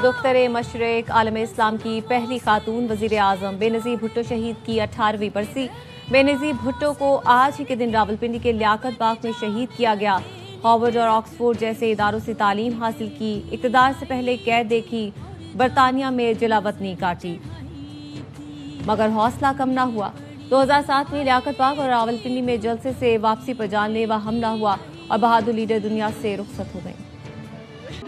دختر مشرق عالم اسلام کی پہلی خاتون وزیر اعظم بے نظیر بھٹو شہید کی 18ویں برسی۔ بے نظیر بھٹو کو آج ہی کے دن راولپنڈی کے لیاقت باغ میں شہید کیا گیا۔ ہارورڈ اور آکسفورڈ جیسے اداروں سے تعلیم حاصل کی، اقتدار سے پہلے قید دیکھی، برطانیہ میں جلا وطنی کاٹی، مگر حوصلہ کم نہ ہوا۔ 2007 میں لیاقت باغ اور راولپنڈی میں جلسے سے واپسی پر جان لیوا حملہ ہوا اور بہادر لیڈر دنیا سے رخصت ہو گئے۔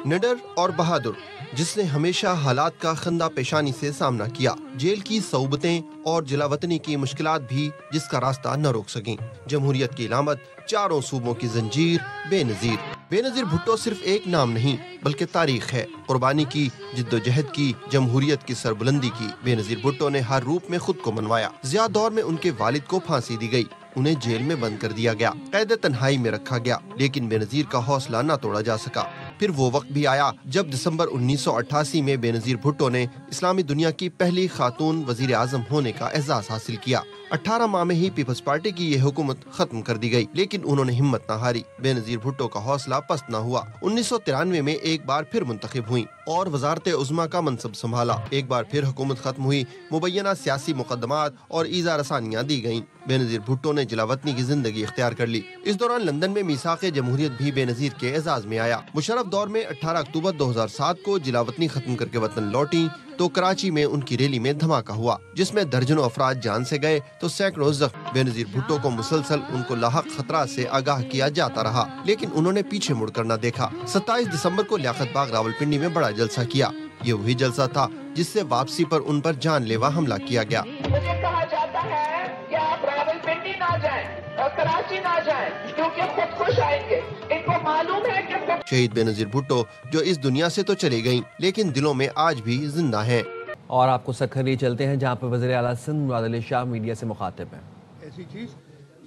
نڈر اور بہادر، جس نے ہمیشہ حالات کا خندہ پیشانی سے سامنا کیا، جیل کی صعوبتیں اور جلا وطنی کی مشکلات بھی جس کا راستہ نہ روک سکیں۔ جمہوریت کی علامت، چاروں صوبوں کی زنجیر، بے نظیر۔ بے نظیر بھٹو صرف ایک نام نہیں بلکہ تاریخ ہے، قربانی کی، جد و جہد کی، جمہوریت کی سربلندی کی۔ بے نظیر بھٹو نے ہر روپ میں خود کو منوایا۔ ضیاء دور میں ان کے والد کو پھانسی دی گئی، انہیں جیل میں بند کر دیا گیا، قید تنہائی میں رکھا گیا، لیکن بے نظیر کا حوصلہ نہ توڑا جا سکا۔ پھر وہ وقت بھی آیا جب دسمبر 1988 میں بے نظیر بھٹو نے اسلامی دنیا کی پہلی خاتون وزیر اعظم ہونے کا اعزاز حاصل کیا۔ 18 ماہ میں ہی پیپلز پارٹی کی یہ حکومت ختم کر دی گئی، لیکن انہوں نے ہمت نہ ہاری۔ بے نظیر بھٹو کا حوصلہ پست نہ ہوا۔ 1993 میں ایک بار پھر منتخب ہوئیں اور وزارت عظمیٰ کا منصب سنبھالا۔ ایک بار پھر حکومت ختم ہوئی، مبینہ سیاسی مقدمات اور ایذا رسانیاں دی گئیں۔ بے نظیر بھٹو نے جلا وطنی کی زندگی اختیار کر لی۔ اس دوران لندن میں میثاق جمہوریت بھی بے نظیر کے اعزاز میں آیا۔ مشرف دور میں 18 اکتوبر 2007 کو جلا وطنی ختم کر کے وطن لوٹیں تو کراچی میں ان کی ریلی میں دھماکہ ہوا، جس میں درجنوں افراد جان سے گئے تو سینکڑوں زخمی۔ بے نظیر بھٹو کو مسلسل ان کو لاحق خطرات سے آگاہ کیا جاتا رہا، لیکن انہوں نے پیچھے مڑ کر نہ دیکھا۔ 27 دسمبر کو لیاقت باغ راولپنڈی میں بڑا جلسہ کیا۔ یہ وہی جلسہ تھا جس سے واپسی پر ان پر جان لیوا حملہ کیا گیا۔ مجھے کہا جاتا ہے کہ آپ راولپنڈی نہ جائیں اور کراچی نہ جائیں کیونکہ خود کش آئیں گے۔ ان کو معلوم ہے کہ شہید بے نظیر بھٹو جو اس دنیا سے تو چلی گئیں لیکن دلوں میں آج بھی زندہ ہیں۔ اور آپ کو سکھر لیے چلتے ہیں جہاں پر وزیر اعلیٰ سندھ مراد علی شاہ میڈیا سے مخاطب ہیں۔ ایسی چیز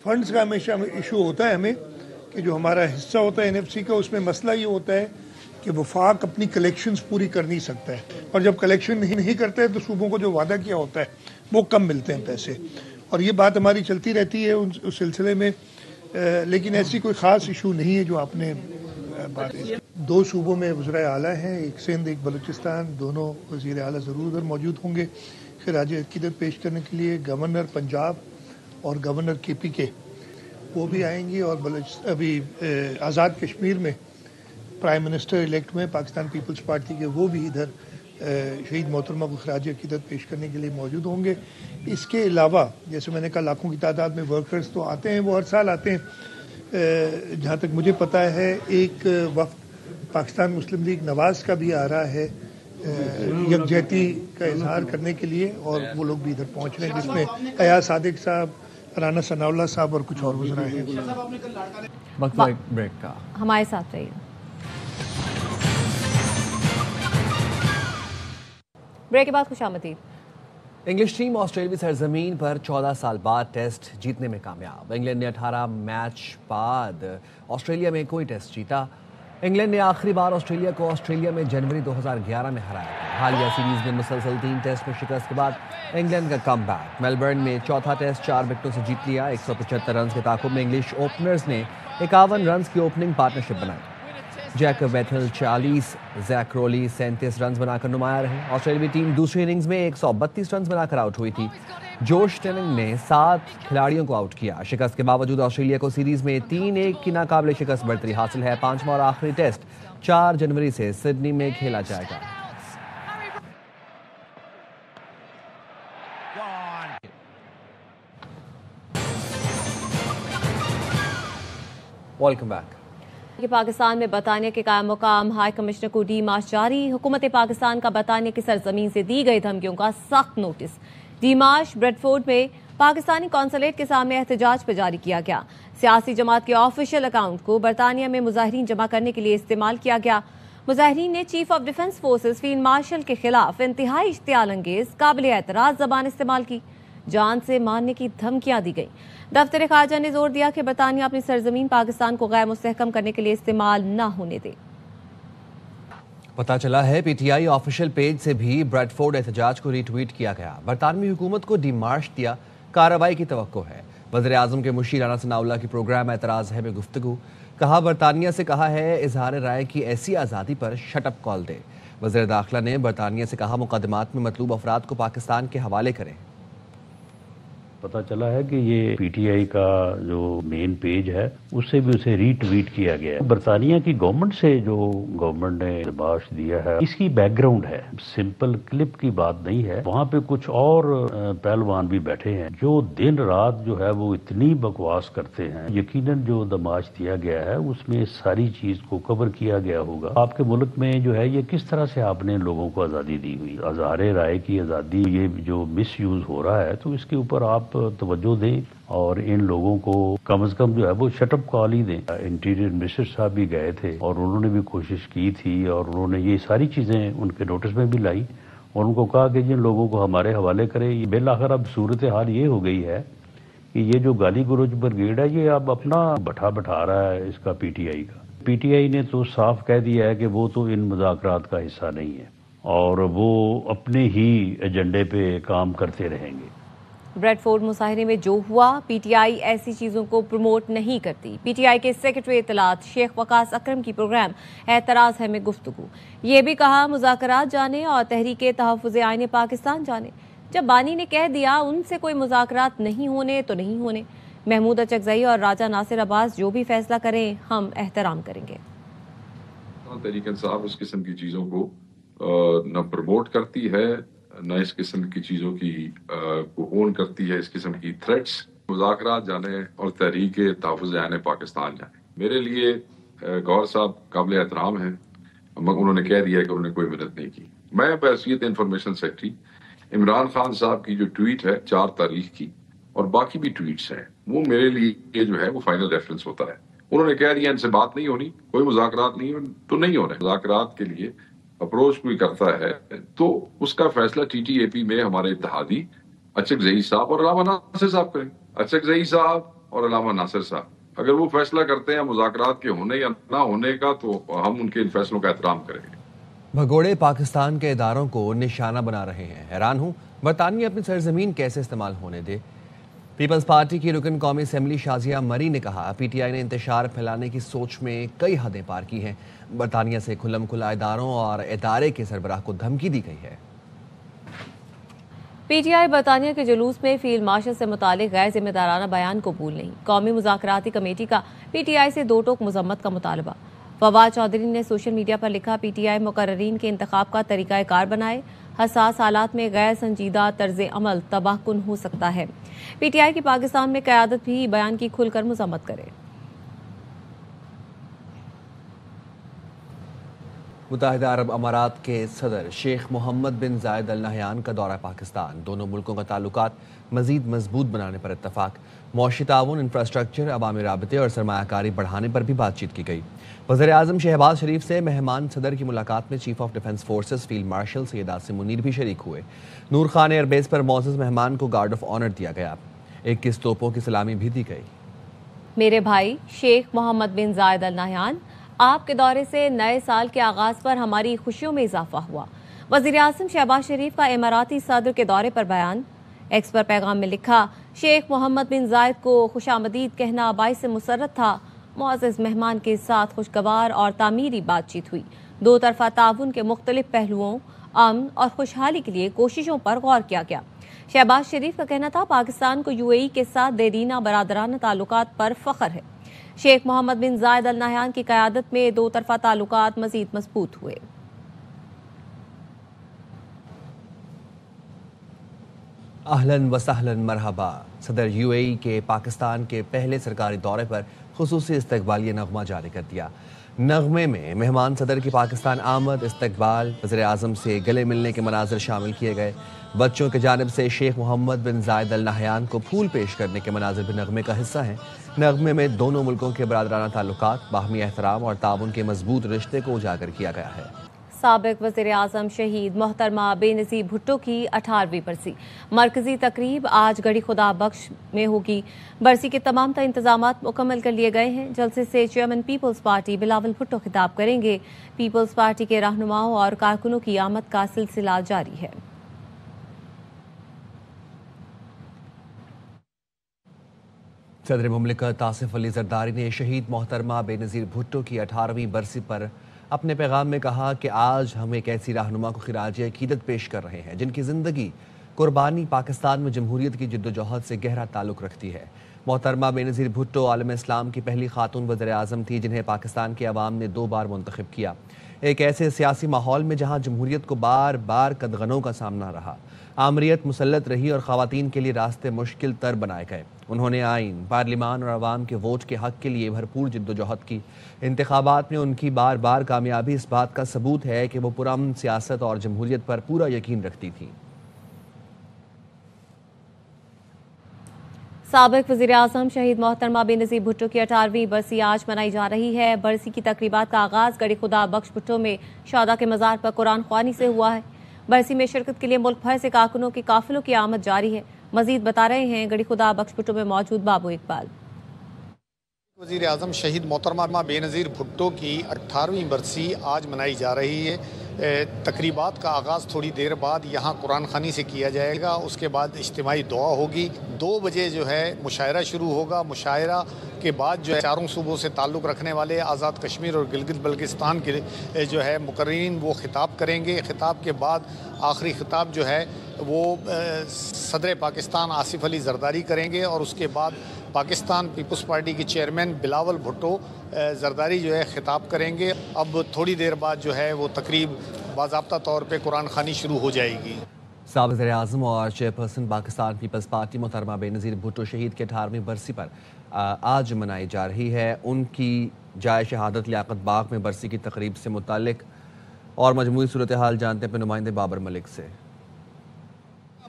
فنڈز کا ہمیشہ ایشو ہوتا ہے ہمیں کہ جو ہمارا حصہ ہوتا ہے NFC کا، اس میں مسئلہ یہ ہوتا ہے کہ وفاق اپنی کلیکشنز پوری کر نہیں سکتا ہے، اور جب کلیکشن نہیں کرتا ہے تو صوبوں کو جو وعدہ کیا ہوتا ہے وہ کم ملتے ہیں پیسے، اور یہ بات ہماری چلتی رہتی ہے اس سلسلے میں، لیکن ایسی کوئی خاص ایشو نہیں ہے جو آپ نے بات۔ 2 صوبوں میں وزرائے اعلیٰ ہیں، ایک سندھ ایک بلوچستان، دونوں وزیر اعلیٰ ضرور ادھر موجود ہوں گے خراج عقیدت پیش کرنے کے لیے۔ گورنر پنجاب اور گورنر KPK وہ بھی آئیں گے، اور ابھی آزاد کشمیر میں پرائم منسٹر الیکٹ میں پاکستان پیپلز پارٹی کے، وہ بھی ادھر شہید محترمہ کو خراج عقیدت پیش کرنے کے لیے موجود ہوں گے۔ اس کے علاوہ جیسے میں نے کہا لاکھوں کی تعداد میں ورکرز تو آتے ہیں، وہ ہر سال آتے ہیں۔ جہاں تک مجھے پتہ ہے ایک وفد پاکستان مسلم لیگ نواز کا بھی آ رہا ہے یکجہتی کا اظہار کرنے کے لیے، اور وہ لوگ بھی ادھر پہنچ رہے ہیں، جس میں ایاز صادق صاحب، رانا ثناء اللہ صاحب اور کچھ اور وزراء ہیں۔ وقت بریک کا، ہمارے ساتھ رہیے۔ بریک کے بعد خوش آمدید۔ انگلش ٹیم آسٹریلوی سرزمین پر 14 سال بعد ٹیسٹ جیتنے میں کامیاب۔ انگلینڈ نے 18 میچ بعد آسٹریلیا میں کوئی ٹیسٹ جیتا۔ انگلینڈ نے آخری بار آسٹریلیا کو آسٹریلیا میں جنوری 2011 میں ہرایا تھا۔ حالیہ سیریز میں مسلسل 3 ٹیسٹ میں شکست کے بعد انگلینڈ کا کم بیک۔ میلبرن میں چوتھا ٹیسٹ 4 وکٹوں سے جیت لیا۔ 175 رنز کے تعاقب میں انگلش اوپنرز نے 51 رنز کی اوپننگ پارٹنرشپ بنائی۔ جیکب بیتھل 40، زیک رولی 37 رنز بنا کر نمایاں رہے۔ آسٹریلوی ٹیم دوسری اننگز میں 132 رنز بنا کر آؤٹ ہوئی تھی۔ جوش ٹیننگ نے 7 کھلاڑیوں کو آؤٹ کیا۔ شکست کے باوجود آسٹریلیا کو سیریز میں 3-1 کی ناقابل شکست برتری حاصل ہے۔ 5واں اور آخری ٹیسٹ 4 جنوری سے سڈنی میں کھیلا جائے گا۔ Welcome back. کہ پاکستان میں برطانیہ کے قائم مقام ہائی کمشنر کو ڈی مارچ جاری۔ حکومت پاکستان کا برطانیہ کی سرزمین سے دی گئی دھمکیوں کا سخت نوٹس۔ ڈی مارچ بریڈفورڈ میں پاکستانی قونصلیٹ کے سامنے احتجاج پر جاری کیا گیا۔ سیاسی جماعت کے آفیشیل اکاؤنٹ کو برطانیہ میں مظاہرین جمع کرنے کے لیے استعمال کیا گیا۔ مظاہرین نے chief of defence forces field marshal K خلاف انتہائی اشتعال انگیز قابل اعتراض زبان استعمال کی۔ جان سے مارنے کی دھمکیاں دی گئیں۔ دفتر خارجہ نے زور دیا کہ برطانیہ اپنی سرزمین پاکستان کو غیر مستحکم کرنے کے لیے استعمال نہ ہونے دے۔ پتہ چلا ہے PTI آفیشیل پیج سے بھی بریڈفورڈ احتجاج کو ری ٹویٹ کیا گیا۔ برطانوی حکومت کو ڈی مارچ دیا کارروائی کی توقع ہے۔ وزیر اعظم کے مشیر رانا ثناء اللہ کی پروگرام اعتراض ہے میں گفتگو، کہا برطانیہ سے کہا ہے اظہار رائے کی ایسی آزادی پر شٹ اپ کال دے۔ وزیر داخلہ نے برطانیہ سے کہا مقدمات میں مطلوب افراد کو پاکستان کے حوالے کریں۔ پتہ چلا ہے کہ یہ پی ٹی آئی کا جو مین پیج ہے اس سے بھی اسے ری ٹویٹ کیا گیا ہے۔ برطانیہ کی گورنمنٹ سے جو گورنمنٹ نے شاباش دیا ہے اس کی بیک گراؤنڈ ہے، سمپل کلپ کی بات نہیں ہے۔ وہاں پہ کچھ اور پہلوان بھی بیٹھے ہیں جو دن رات جو ہے وہ اتنی بکواس کرتے ہیں۔ یقیناً جو دماش دیا گیا ہے اس میں ساری چیز کو کور کیا گیا ہوگا۔ آپ کے ملک میں جو ہے یہ کس طرح سے آپ نے لوگوں کو آزادی دی ہوئی، اظہار رائے کی آزادی، یہ جو مس یوز ہو رہا ہے تو اس کے اوپر آپ توجہ دیں اور ان لوگوں کو کم از کم جو ہے وہ شٹ اپ کال ہی دیں۔ انٹیریئر منسٹر صاحب بھی گئے تھے اور انہوں نے بھی کوشش کی تھی اور انہوں نے یہ ساری چیزیں ان کے نوٹس میں بھی لائی اور ان کو کہا کہ جن لوگوں کو ہمارے حوالے کرے۔ بالآخر اب صورتحال یہ ہو گئی ہے کہ یہ جو گالی گلوچ بریگیڈ ہے یہ اب اپنا بٹھا رہا ہے اس کا پی ٹی آئی کا۔ پی ٹی آئی نے تو صاف کہہ دیا ہے کہ وہ تو ان مذاکرات کا حصہ نہیں ہے اور وہ اپنے ہی ایجنڈے پہ کام کرتے رہیں گے۔ بریڈ فورڈ مظاہرے میں جو ہوا، پی ٹی آئی ایسی چیزوں کو پروموٹ نہیں کرتی۔ پی ٹی آئی کے سیکرٹری اطلاعات شیخ وقاص اکرم کی پروگرام اعتراض ہے میں گفتگو، یہ بھی کہا مذاکرات جانے اور تحریک تحفظ آئین پاکستان جانے۔ جب بانی نے کہہ دیا ان سے کوئی مذاکرات نہیں ہونے تو نہیں ہونے، محمود اچکزئی اور راجہ ناصر عباس جو بھی فیصلہ کریں ہم احترام کریں گے۔ تحریک انصاف اس قسم کی چیزوں کو نہ پروموٹ کرتی ہے نہ اس قسم کی چیزوں کی کو اون کرتی ہے، اس قسم کی تھریٹس۔ مذاکرات جانے اور تحریک تحفظ آئین پاکستان جانے، میرے لیے گور صاحب قابل احترام ہیں، انہوں نے کہہ دیا کہ انہوں نے کوئی محنت نہیں کی۔ میں بحیثیت انفارمیشن سیکرٹری عمران خان صاحب کی جو ٹویٹ ہے 4 تاریخ کی اور باقی بھی ٹویٹس ہیں وہ میرے لیے جو ہے وہ فائنل ریفرنس ہوتا ہے۔ انہوں نے کہہ دیا ان سے بات نہیں ہونی، کوئی مذاکرات نہیں تو نہیں ہو رہے۔ مذاکرات کے لیے اپروچ کوئی کرتا ہے تو اس کا فیصلہ ٹی ٹی اے پی میں ہمارے اتحادی اچکزئی صاحب اور علامہ ناصر صاحب کریں۔ اچکزئی صاحب اور علامہ ناصر صاحب اگر وہ فیصلہ کرتے ہیں مذاکرات کے ہونے یا نہ ہونے کا تو ہم ان کے ان فیصلوں کا احترام کریں گے۔ بھگوڑے پاکستان کے اداروں کو نشانہ بنا رہے ہیں، حیران ہوں برطانیہ اپنی سرزمین کیسے استعمال ہونے دے۔ پیپلز پارٹی کی رکن قومی اسمبلی شازیہ مری نے کہا پی ٹی آئی نے انتشار پھیلانے کی سوچ میں کئی حدیں پار کی ہیں، برطانیہ سے کھلم کھلا اداروں اور ادارے کے سربراہ کو دھمکی دی گئی ہے۔ پی ٹی آئی برطانیہ کے جلوس میں فیلڈ مارشل سے متعلق غیر ذمہ دارانہ بیان قبول نہیں، قومی مذاکراتی کمیٹی کا پی ٹی آئی سے 2 ٹوک مذمت کا مطالبہ۔ فواد چودھری نے سوشل میڈیا پر لکھا پی ٹی آئی مقررین کے انتخاب کا طریقہ کار بنائے، حساس حالات میں غیر سنجیدہ طرز عمل تباہ کن ہو سکتا ہے۔ پی ٹی آئی کی پاکستان میں قیادت بھی بیان کی کھل کر مذمت کرے۔ متحدہ عرب امارات کے صدر شیخ محمد بن زائد ال نہیان کا دورہ پاکستان، دونوں ملکوں کا تعلقات مزید مضبوط بنانے پر اتفاق، معاشی تعاون، انفراسٹرکچر، عوامی رابطے اور سرمایہ کاری بڑھانے پر بھی بات چیت کی گئی۔ وزیر اعظم شہباز شریف سے مہمان صدر کی ملاقات میں chief of defence forces field marshal Syed Asim Munir بھی شریک ہوئے۔ نور خان ایئر بیس پر معزز مہمان کو گارڈ آف آنر دیا گیا، 21 توپوں کی سلامی بھی دی گئی۔ میرے بھائی شیخ محمد بن زائد ال نہیان، آپ کے دورے سے نئے سال کے آغاز پر ہماری خوشیوں میں اضافہ ہوا۔ وزیر اعظم شہباز شریف کا اماراتی صدر کے دورے پر بیان۔ ایکس پر پیغام میں لکھا شیخ محمد بن زائد کو خوش آمدید کہنا باعث مسرت تھا، معزز مہمان کے ساتھ خوشگوار اور تعمیری بات چیت ہوئی، 2 طرفہ تعاون کے مختلف پہلوؤں، امن اور خوشحالی کے لیے کوششوں پر غور کیا گیا۔ شہباز شریف کا کہنا تھا پاکستان کو یو اے ای کے ساتھ دیرینہ برادرانہ تعلقات پر فخر ہے۔ شیخ محمد بن زائد ال نہیان کی قیادت میں 2 طرفہ تعلقات مزید مضبوط ہوئے۔ اہلاً و سہلاً مرحبا، صدر یو اے ای کے پاکستان کے پہلے سرکاری دورے پر خصوصی استقبالیہ نغمہ جاری کر دیا۔ نغمے میں مہمان صدر کی پاکستان آمد، استقبال، وزیر اعظم سے گلے ملنے کے مناظر شامل کیے گئے۔ بچوں کی جانب سے شیخ محمد بن زائد ال نہیان کو پھول پیش کرنے کے مناظر بھی نغمے کا حصہ ہیں۔ نغمے میں دونوں ملکوں کے برادرانہ تعلقات، باہمی احترام اور تعاون کے مضبوط رشتے کو اجاگر کیا گیا ہے۔ سابق وزیر اعظم شہید محترمہ بے نظیر بھٹو کی 18ویں برسی، مرکزی تقریب آج گڑھی خدا بخش میں ہوگی۔ برسی کے تمام تر انتظامات مکمل کر لیے گئے ہیں۔ جلسے سے chairman Peoples Party Bilawal Bhutto خطاب کریں گے۔ پیپلز پارٹی کے رہنماؤں اور کارکنوں کی آمد کا سلسلہ جاری ہے۔ صدر مملکت آصف علی زرداری نے شہید محترمہ بے نظیر بھٹو کی 18ویں برسی پر اپنے پیغام میں کہا کہ آج ہم ایک ایسی رہنما کو خراج عقیدت پیش کر رہے ہیں جن کی زندگی قربانی پاکستان میں جمہوریت کی جدوجہد سے گہرا تعلق رکھتی ہے۔ محترمہ بینظیر بھٹو عالم اسلام کی پہلی خاتون وزیر اعظم تھی جنہیں پاکستان کے عوام نے 2 بار منتخب کیا، ایک ایسے سیاسی ماحول میں جہاں جمہوریت کو بار بار قدغنوں کا سامنا رہا، آمریت مسلط رہی اور خواتین کے لیے راستے مشکل تر بنائے گئے۔ انہوں نے آئین، پارلیمان اور عوام کے ووٹ کے حق کے لیے بھرپور جدوجہد کی۔ انتخابات میں ان کی بار بار کامیابی اس بات کا ثبوت ہے کہ وہ پرامن سیاست اور جمہوریت پر پورا یقین رکھتی تھیں۔ سابق وزیر اعظم شہید محترمہ بینظیر بھٹو کی 18ویں برسی آج منائی جا رہی ہے۔ برسی کی تقریبات کا آغاز گڑھی خدا بخش بھٹو میں شہداء کے مزار پر قرآن خوانی سے ہوا ہے۔ برسی میں شرکت کے لیے ملک بھر سے کارکنوں کے قافلوں کی آمد جاری ہے۔ مزید بتا رہے ہیں گڑھی خدا بخش بھٹو میں موجود بابو اقبال۔ وزیر اعظم شہید محترمہ بینظیر بھٹو کی 18ویں برسی آج منائی جا رہی ہے۔ تقریبات کا آغاز تھوڑی دیر بعد یہاں قرآن خوانی سے کیا جائے گا، اس کے بعد اجتماعی دعا ہوگی، 2 بجے جو ہے مشاعرہ شروع ہوگا۔ مشاعرہ کے بعد جو ہے چاروں صوبوں سے تعلق رکھنے والے آزاد کشمیر اور گلگت بلتستان کے جو ہے مقررین وہ خطاب کریں گے۔ خطاب کے بعد آخری خطاب جو ہے وہ صدر پاکستان آصف علی زرداری کریں گے اور اس کے بعد پاکستان پیپلز پارٹی کے چیئرمین بلاول بھٹو زرداری جو ہے خطاب کریں گے۔ اب تھوڑی دیر بعد جو ہے وہ تقریب باضابطہ طور پہ قرآن خوانی شروع ہو جائے گی۔ سابق وزیر اعظم اور چیئرپرسن پاکستان پیپلز پارٹی محترمہ بینظیر بھٹو شہید کے 18ویں برسی پر آج منائی جا رہی ہے۔ ان کی جائے شہادت لیاقت باغ میں برسی کی تقریب سے متعلق اور مجموعی صورتحال جانتے ہیں نمائندے بابر ملک سے۔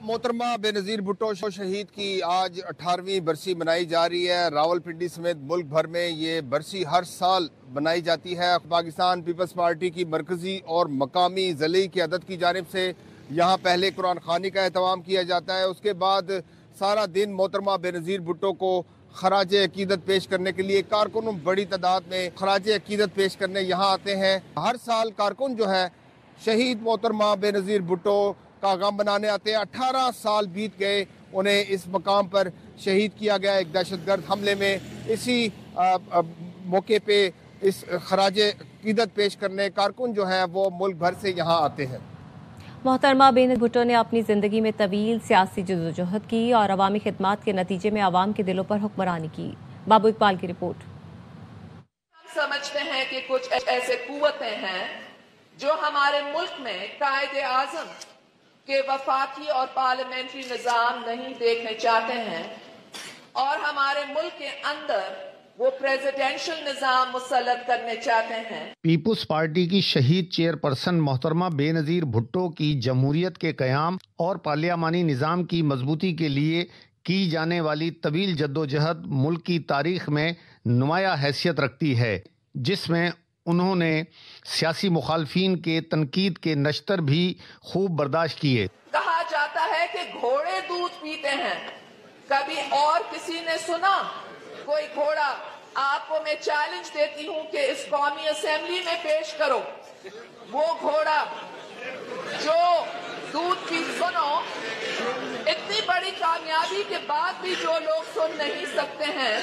محترمہ بینظیر بھٹو شہید کی آج 18ویں برسی منائی جا رہی ہے۔ راولپنڈی سمیت ملک بھر میں یہ برسی ہر سال منائی جاتی ہے۔ پاکستان پیپلز پارٹی کی مرکزی اور مقامی ضلعی قیادت کی جانب سے یہاں پہلے قرآن خوانی کا اہتمام کیا جاتا ہے، اس کے بعد سارا دن محترمہ بینظیر بھٹو کو خراج عقیدت پیش کرنے کے لیے کارکنوں بڑی تعداد میں خراج عقیدت پیش کرنے یہاں آتے ہیں۔ ہر سال کارکن جو ہے شہید محترمہ بینظیر بھٹو کا غم بنانے آتے ہیں۔ 18 سال بیت گئے انہیں اس مقام پر شہید کیا گیا ایک دہشت گرد حملے میں۔ اسی موقع پہ اس خراج عقیدت پیش کرنے کارکن جو ہیں وہ ملک بھر سے یہاں آتے ہیں۔ محترمہ بینظیر بھٹو نے اپنی زندگی میں طویل سیاسی جدوجہد کی اور عوامی خدمات کے نتیجے میں عوام کے دلوں پر حکمرانی کی۔ بابو اقبال کی رپورٹ۔ ہم سمجھتے ہیں کہ کچھ ایسے قوتیں ہیں جو ہمارے ملک میں قائد اعظم کہ وفاقی اور پارلیمنٹری نظام نہیں دیکھنے چاہتے ہیں اور ہمارے ملک کے اندر وہ پریزیڈنشل نظام مسلط کرنے چاہتے ہیں۔ پیپلز پارٹی کی شہید چیئرپرسن محترمہ بینظیر بھٹو کی جمہوریت کے قیام اور پارلیمانی نظام کی مضبوطی کے لیے کی جانے والی طویل جدوجہد ملک کی تاریخ میں نمایاں حیثیت رکھتی ہے، جس میں انہوں نے سیاسی مخالفین کے تنقید کے نشتر بھی خوب برداشت کیے۔ کہا جاتا ہے کہ گھوڑے دودھ پیتے ہیں، کبھی اور کسی نے سنا کوئی گھوڑا؟ آپ کو میں چیلنج دیتی ہوں کہ اس قومی اسمبلی میں پیش کرو وہ گھوڑا جو دودھ کی سنو۔ اتنی بڑی کامیابی کے بعد بھی جو لوگ سن نہیں سکتے ہیں،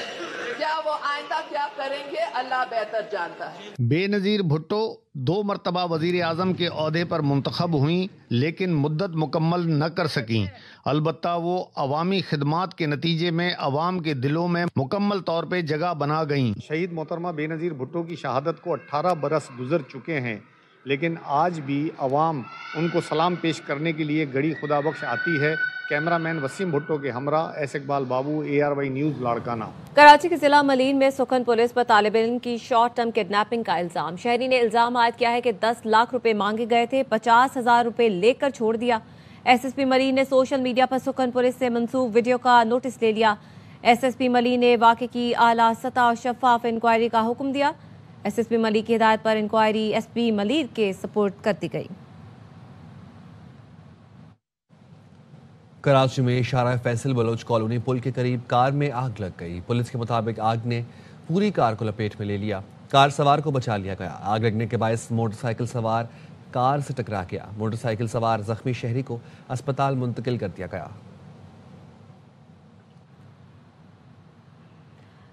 کیا وہ آئندہ کیا کریں گے اللہ بہتر جانتا ہے۔ بینظیر بھٹو 2 مرتبہ وزیر اعظم کے عہدے پر منتخب ہوئیں لیکن مدت مکمل نہ کر سکیں، البتہ وہ عوامی خدمات کے نتیجے میں عوام کے دلوں میں مکمل طور پہ جگہ بنا گئیں۔ شہید محترمہ بینظیر بھٹو کی شہادت کو 18 برس گزر چکے ہیں، لیکن آج بھی عوام ان کو سلام پیش کرنے کے لیے گڑھی خدا بخش آتی ہے۔ کیمرہ مین وسیم بھٹو کے ہمراہ ایس اقبال بابو، ARY نیوز لاڑکانہ۔ کراچی کے ضلع ملین میں سکھن پولیس پر طالب علم کی شارٹ ٹرم کڈنیپنگ کا الزام۔ شہری نے الزام عائد کیا ہے کہ 10 لاکھ روپے مانگے گئے تھے، 50,000 روپے لے کر چھوڑ دیا۔ SSP ملین نے سوشل میڈیا پر سکھن پولیس سے منسوب ویڈیو کا نوٹس لے لیا۔ SSP ملین نے واقعے کی اعلیٰ سطح اور شفاف انکوائری کا حکم دیا۔ SSP ملین کی ہدایت پر انکوائری SP ملین کے سپورٹ کر دی گئی۔ کراچی میں شارع فیصل بلوچ کالونی پل کے قریب کار میں آگ لگ گئی۔ پولیس کے مطابق آگ نے پوری کار کو لپیٹ میں لے لیا، کار سوار کو بچا لیا گیا۔ آگ لگنے کے باعث موٹر سائیکل سوار کار سے ٹکرا گیا، موٹر سائیکل سوار زخمی شہری کو اسپتال منتقل کر دیا گیا۔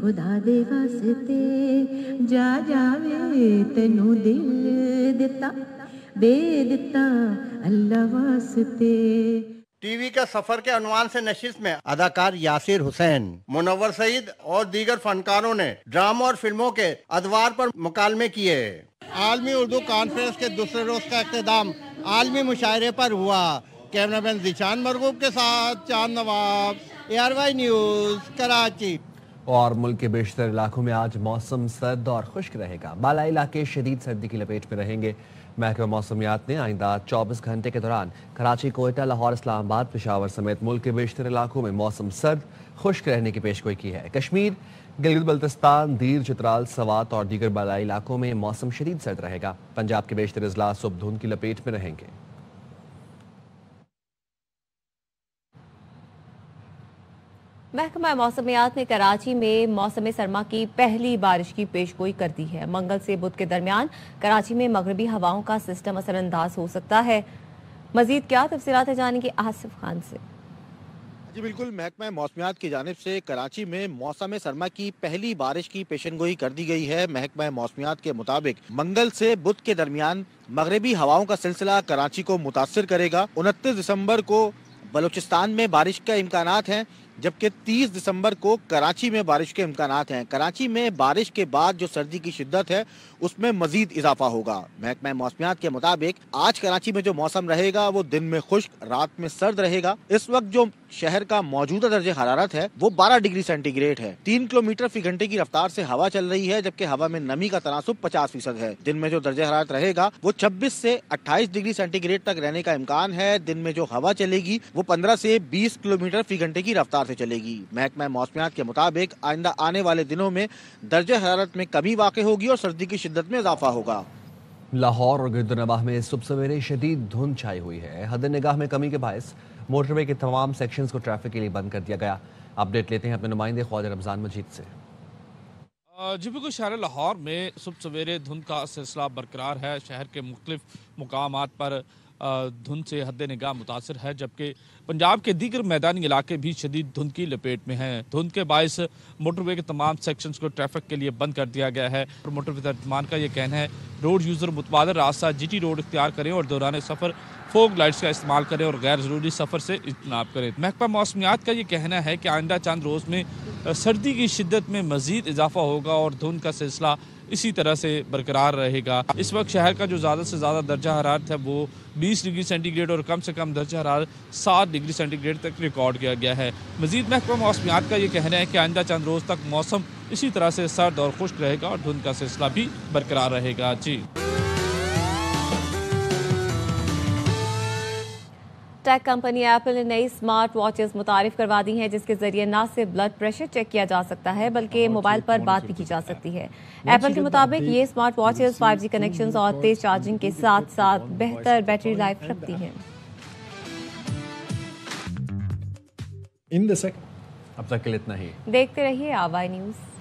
خدا دے واسطے جا جاوے تینوں دل دتا دے دتا اللہ واسطے. ٹی وی کا سفر کے عنوان سے نشست میں اداکار یاسر حسین، منور سعید اور دیگر فنکاروں نے ڈراموں اور فلموں کے ادوار پر مکالمے کیے. عالمی اردو کانفرنس کے دوسرے روز کا اختتام عالمی مشاعرے پر ہوا. کیمرہ مین ذیشان مرغوب کے ساتھ چاند نواب، ARY نیوز، کراچی. اور ملک کے بیشتر علاقوں میں آج موسم سرد اور خشک رہے گا. بالائی علاقے شدید سردی کی لپیٹ میں رہیں گے. محکمہ موسمیات نے آئندہ 24 گھنٹے کے دوران کراچی، کوئٹہ، لاہور، اسلام آباد، پشاور سمیت ملک کے بیشتر علاقوں میں موسم سرد خشک رہنے کی پیشگوئی کی ہے. کشمیر، گلگت بلتستان، دیر، چترال، سوات اور دیگر بالائی علاقوں میں موسم شدید سرد رہے گا. پنجاب کے بیشتر اضلاع صبح دھند کی لپیٹ میں رہیں گے. محکمہ موسمیات نے کراچی میں موسم سرما کی پہلی بارش کی پیشگوئی کر دی ہے. منگل سے بدھ کے درمیان کراچی میں مغربی ہواؤں کا سسٹم اثر انداز ہو سکتا ہے. مزید کیا تفصیلات ہے جانیں گے آصف خان سے. جی بالکل، محکمہ موسمیات کی جانب سے کراچی میں موسم سرما کی پہلی بارش کی پیشن گوئی کر دی گئی ہے. محکمہ موسمیات کے مطابق منگل سے بدھ کے درمیان مغربی ہواؤں کا سلسلہ کراچی کو متاثر کرے گا. 29 دسمبر کو بلوچستان میں بارش کا امکانات ہیں، جبکہ 30 دسمبر کو کراچی میں بارش کے امکانات ہیں. کراچی میں بارش کے بعد جو سردی کی شدت ہے اس میں مزید اضافہ ہوگا. محکمہ موسمیات کے مطابق آج کراچی میں جو موسم رہے گا وہ دن میں خشک، رات میں سرد رہے گا. اس وقت جو شہر کا موجودہ درجہ حرارت ہے وہ 12 ڈگری سینٹی گریڈ ہے. 3 کلومیٹر فی گھنٹے کی رفتار سے ہوا چل رہی ہے، جبکہ ہوا میں نمی کا تناسب 50% ہے. دن میں جو درجہ حرارت رہے گا وہ 26 سے 28 ڈگری سینٹی گریڈ تک رہنے کا امکان ہے. دن میں جو ہوا چلے گی وہ 15 سے 20 کلومیٹر فی گھنٹے کی رفتار سے چلے گی. محکمہ موسمیات کے مطابق آئندہ آنے والے دنوں میں درجہ حرارت میں کمی واقع ہوگی اور سردی کی شدت میں اضافہ ہوگا. لاہور اور گرد و نواح میں صبح سویرے شدید دھند چھائی ہوئی ہے. حد نگاہ میں کمی کے باعث موٹر وے کے تمام سیکشنز کو ٹریفک کے لیے بند کر دیا گیا. اپڈیٹ لیتے ہیں اپنے نمائندے خواجہ رمضان مجید سے. جی بالکل، شہر لاہور میں صبح سویرے دھند کا سلسلہ برقرار ہے. شہر کے مختلف مقامات پر دھند سے حد نگاہ متاثر ہے، جبکہ پنجاب کے دیگر میدانی علاقے بھی شدید دھند کی لپیٹ میں ہیں. دھند کے باعث موٹر وے کے تمام سیکشنز کو ٹریفک کے لیے بند کر دیا گیا ہے. اور موٹر وے ترجمان کا یہ کہنا ہے روڈ یوزر متبادل راستہ GT روڈ اختیار کریں اور دوران سفر فوگ لائٹس کا استعمال کریں اور غیر ضروری سفر سے اجتناب کریں. محکمہ موسمیات کا یہ کہنا ہے کہ آئندہ چند روز میں سردی کی شدت میں مزید اضافہ ہوگا اور دھند کا سلسلہ اسی طرح سے برقرار رہے گا. اس وقت شہر کا جو زیادہ سے زیادہ درجہ حرارت ہے وہ 20 ڈگری سینٹی گریڈ اور کم سے کم درجہ حرارت 7 ڈگری سینٹی گریڈ تک ریکارڈ کیا گیا ہے. مزید محکمہ موسمیات کا یہ کہنا ہے کہ آئندہ چند روز تک موسم اسی طرح سے سرد اور خشک رہے گا اور دھند کا سلسلہ بھی برقرار رہے گا. جی ٹیک کمپنی ایپل نے نئی سمارٹ واچز متعارف کروا دی ہیں، جس کے ذریعے نہ صرف بلڈ پریشر چیک کیا جا سکتا ہے بلکہ موبائل پر بات بھی کی جا سکتی ہے. ایپل کے مطابق یہ سمارٹ واچز 5G کنیکشنز اور تیز چارجنگ کے ساتھ ساتھ بہتر بیٹری لائف رکھتی ہیں. اب تک کے لیے اتنا ہی. دیکھتے رہیے AWAI نیوز.